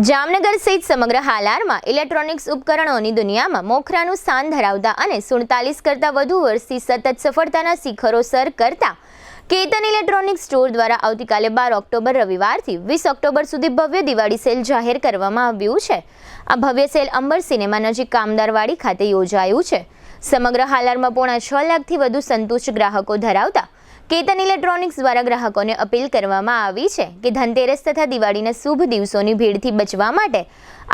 જામનગર સહિત સમગ્ર હાલારમાં ઇલેક્ટ્રોનિક્સ ઉપકરણોની દુનિયામાં મોખરાનું સ્થાન ધરાવતા અને 47 કરતાં વધુ વર્ષથી સતત સફળતાના શિખરો સર કરતા કેતન ઇલેક્ટ્રોનિક્સ સ્ટોર દ્વારા આવતીકાલે 12 ઓક્ટોબર રવિવારથી 20 ઓક્ટોબર સુધી ભવ્ય દિવાળી સેલ જાહેર કરવામાં આવ્યું છે. આ ભવ્ય સેલ અંબર સિનેમા નજીક કામદારવાડી ખાતે યોજાયું છે. સમગ્ર હાલારમાં પોણા 6 લાખથી વધુ સંતુષ્ટ ગ્રાહકો ધરાવતા કેતન ઇલેક્ટ્રોનિક્સ દ્વારા ગ્રાહકોને અપીલ કરવામાં આવી છે કે ધનતેરસ તથા દિવાળીના શુભ દિવસોની ભીડથી બચવા માટે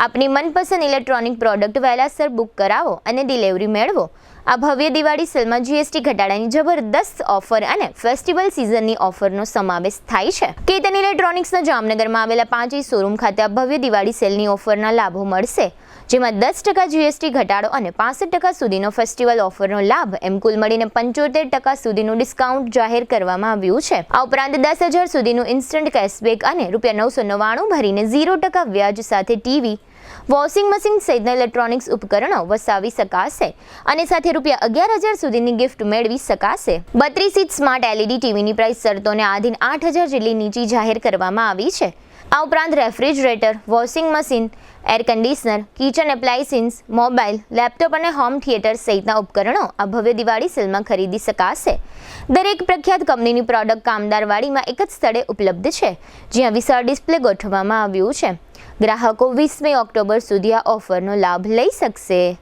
આપની મનપસંદ ઇલેક્ટ્રોનિક પ્રોડક્ટ વહેલાસર બુક કરાવો અને ડિલિવરી મેળવો. આ ભવ્ય દિવાળી સેલમાં જીએસટી ઘટાડાની જબરદસ્ત ઓફર અને ફેસ્ટિવલ સિઝનની ઓફરનો સમાવેશ થાય છે. કેતન ઇલેક્ટ્રોનિક્સના જામનગરમાં આવેલા 5 શોરૂમ ખાતે આ ભવ્ય દિવાળી સેલની ઓફરના લાભો મળશે, જેમાં 10% જીએસટી ઘટાડો અને 65% સુધીનો ફેસ્ટિવલ ઓફરનો લાભ એમ કુલ મળીને 75% સુધીનું ડિસ્કાઉન્ટ જાહેર કરવામાં આવ્યું છે. આ ઉપરાંત 10,000 સુધીનું ઇન્સ્ટન્ટ કેશબેક અને ₹999 ભરીને 0% વ્યાજ સાથે ટીવી, વોશિંગ મશીન સહિતના ઇલેક્ટ્રોનિક્સ ઉપકરણો વસાવી શકાશે અને સાથે ₹11,000 સુધીની ગિફ્ટ મેળવી શકાશે. 32 ઇંચ સ્માર્ટ LED ટીવીની પ્રાઇસ શરતોને આધીન 8,000 જેટલી નીચી જાહેર કરવામાં આવી છે. આ ઉપરાંત refrigerator, washing machine, air conditioner, kitchen appliances, mobile, laptop અને હોમ થિયેટર સહિતના ઉપકરણો આ ભવ્ય દિવાળી સેલમાં ખરીદી શકાશે. દરેક પ્રખ્યાત કંપનીની પ્રોડક્ટ કામદારવાડીમાં એક જ સ્થળે ઉપલબ્ધ છે, જ્યાં વિશાળ ડિસ્પ્લે ગોઠવવામાં આવ્યું છે. ગ્રાહકો 20 ઓક્ટોબર સુધી આ ઓફરનો લાભ લઈ શકશે.